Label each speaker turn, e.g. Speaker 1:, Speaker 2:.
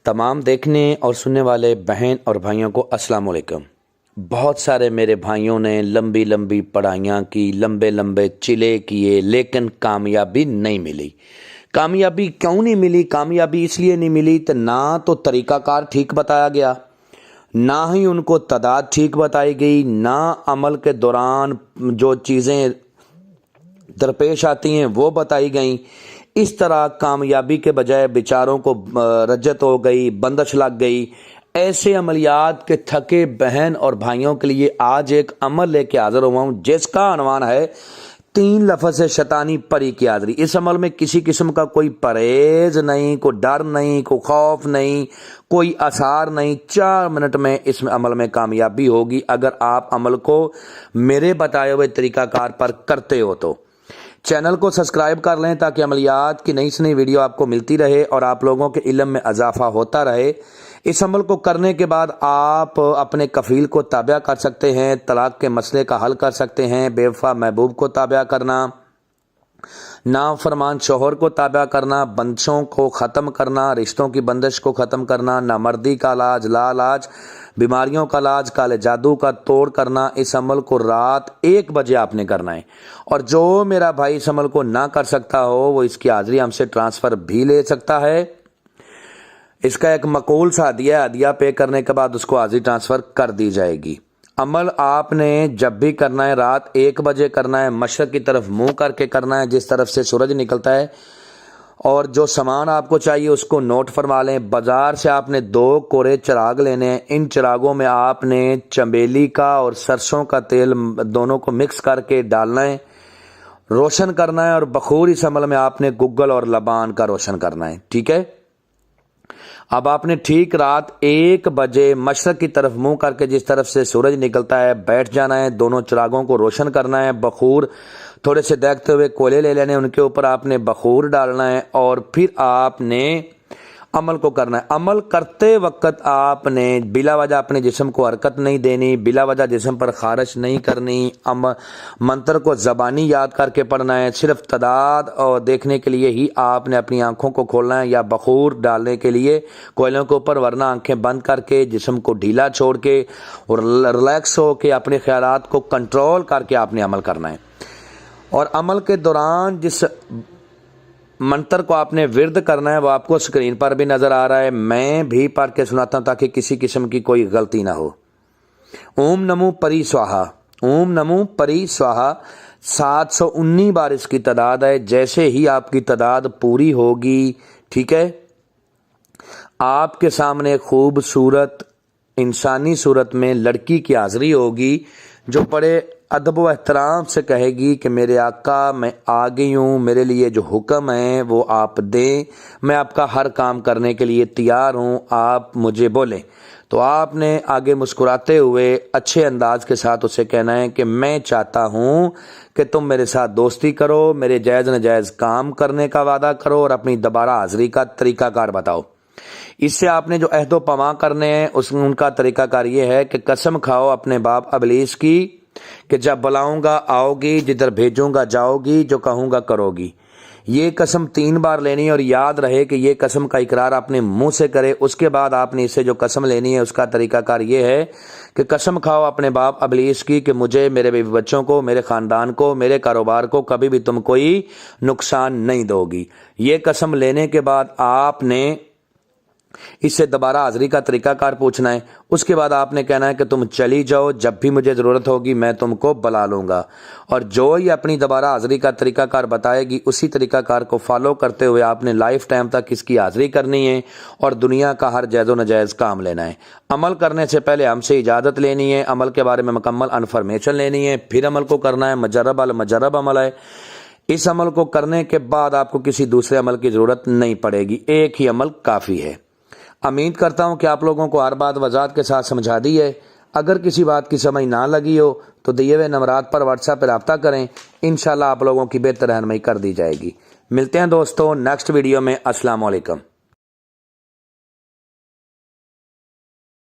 Speaker 1: तमाम देखने और सुनने वाले बहन और भाइयों को अस्सलाम वालेकुम। बहुत सारे मेरे भाइयों ने लंबी लंबी पढ़ाइयाँ की, लंबे लंबे चिले किए, लेकिन कामयाबी नहीं मिली। कामयाबी क्यों नहीं मिली? कामयाबी इसलिए नहीं मिली तो ना तो तरीक़ाकार ठीक बताया गया, ना ही उनको तादाद ठीक बताई गई, ना अमल के दौरान जो चीज़ें दरपेश आती हैं वो बताई गई। इस तरह कामयाबी के बजाय बेचारों को रज्जत हो गई, बंदश लग गई। ऐसे अमलियात के थके बहन और भाइयों के लिए आज एक अमल लेके हाजिर हुआ हूँ जिसका अनवान है 3 लफ्ज़ से शैतानी परी की हाज़िरी। इस अमल में किसी किस्म का कोई परहेज नहीं, कोई डर नहीं, कोई खौफ नहीं, कोई आसार नहीं। 4 मिनट में इस अमल में कामयाबी होगी अगर आप अमल को मेरे बताए हुए तरीक़ाकार पर करते हो। तो चैनल को सब्सक्राइब कर लें ताकि अमलियात की नई से नई वीडियो आपको मिलती रहे और आप लोगों के इल्म में इजाफा होता रहे। इस अमल को करने के बाद आप अपने कफ़ील को ताबिया कर सकते हैं, तलाक के मसले का हल कर सकते हैं, बेवफा महबूब को ताबिया करना, नाफरमान शोहर को ताबिया करना, बंदिशों को ख़त्म करना, रिश्तों की बंदिश को ख़त्म करना, नामर्दी का इलाज, लालाज, बीमारियों का इलाज, काले जादू का तोड़ करना। इस अमल को रात 1 बजे आपने करना है। और जो मेरा भाई इस अमल को ना कर सकता हो वो इसकी हाज़िरी हमसे ट्रांसफ़र भी ले सकता है। इसका एक मकूल सा हदिया पे करने के बाद उसको हाज़िरी ट्रांसफ़र कर दी जाएगी। अमल आपने जब भी करना है रात 1 बजे करना है, मशरक़ की तरफ मुंह करके करना है जिस तरफ से सूरज निकलता है। और जो सामान आपको चाहिए उसको नोट फरमा लें। बाज़ार से आपने 2 कोरे चिराग लेने हैं। इन चिरागों में आपने चमेली का और सरसों का तेल दोनों को मिक्स करके डालना है, रोशन करना है। और बखूर इस अमल में आपने गुग्गल और लबान का रोशन करना है। ठीक है। अब आपने ठीक रात 1 बजे मशरक़ की तरफ मुंह करके जिस तरफ से सूरज निकलता है बैठ जाना है, दोनों चिरागों को रोशन करना है। बखूर थोड़े से देखते हुए कोयले ले लेने, उनके ऊपर आपने बखूर डालना है और फिर आपने अमल को करना है। अमल करते वक्त आपने बिला वजह अपने जिस्म को हरकत नहीं देनी, बिला वजह जिस्म पर खारिश नहीं करनी। मंत्र को ज़बानी याद करके पढ़ना है। सिर्फ तादाद और देखने के लिए ही आपने अपनी आंखों को खोलना है या बखूर डालने के लिए कोयलों के ऊपर, वरना आंखें बंद करके जिस्म को ढीला छोड़ के और रिलैक्स हो के अपने ख्यालात को कंट्रोल करके आपने अमल करना है। और अमल के दौरान जिस मंत्र को आपने विर्द करना है वो आपको स्क्रीन पर भी नजर आ रहा है, मैं भी पढ़ के सुनाता हूं ताकि किसी किस्म की कोई गलती ना हो। ओम नमो परी स्वाहा, ओम नमो परी स्वाहा 719 बार इसकी तादाद है। जैसे ही आपकी तादाद पूरी होगी, ठीक है, आपके सामने खूबसूरत इंसानी सूरत में लड़की की हाजिरी होगी जो बड़े अदब व एहतराम से कहेगी कि मेरे आका मैं आ गई हूँ, मेरे लिए जो हुक्म है वो आप दें, मैं आपका हर काम करने के लिए तैयार हूँ, आप मुझे बोलें। तो आपने आगे मुस्कुराते हुए अच्छे अंदाज के साथ उसे कहना है कि मैं चाहता हूँ कि तुम मेरे साथ दोस्ती करो, मेरे जायज़ नजायज़ काम करने का वादा करो और अपनी दोबारा हाजिरी का तरीक़ाकार बताओ। इससे आपने जो अहदो पमा करने हैं उनका तरीक़ाकार ये है कि कसम खाओ अपने बाप इब्लीस की कि जब बुलाऊंगा आओगी, जिधर भेजूंगा जाओगी, जो कहूंगा करोगी। ये कसम 3 बार लेनी है और याद रहे कि ये कसम का इकरार अपने मुंह से करे। उसके बाद आपने इससे जो कसम लेनी है उसका तरीकाकार ये है कि कसम खाओ अपने बाप इब्लीस की कि मुझे, मेरे बीवी बच्चों को, मेरे खानदान को, मेरे कारोबार को कभी भी तुम कोई नुकसान नहीं दोगी। ये कसम लेने के बाद आपने इससे दोबारा हाजिरी का तरीकाकार पूछना है। उसके बाद आपने कहना है कि तुम चली जाओ, जब भी मुझे ज़रूरत होगी मैं तुमको बुला लूँगा। और जो ही अपनी दोबारा हाजिरी का तरीकाकार बताएगी उसी तरीकाकार को फॉलो करते हुए आपने लाइफ टाइम तक इसकी हाजिरी करनी है और दुनिया का हर जायज़ नजायज़ काम लेना है। अमल करने से पहले हमसे इजाज़त लेनी है, अमल के बारे में मुकम्मल इन्फॉर्मेशन लेनी है, फिर अमल को करना है। मजरब अल मजरब अमल है। इस अमल को करने के बाद आपको किसी दूसरे अमल की ज़रूरत नहीं पड़ेगी, एक ही अमल काफ़ी है। उम्मीद करता हूं कि आप लोगों को हर बात वजाहत के साथ समझा दी है। अगर किसी बात की समझ ना लगी हो तो दिए हुए नंबरात पर व्हाट्सएप पर रब्ता करें, इंशाल्लाह आप लोगों की बेहतर रहनुमाई कर दी जाएगी। मिलते हैं दोस्तों नेक्स्ट वीडियो में। अस्सलाम वालेकुम।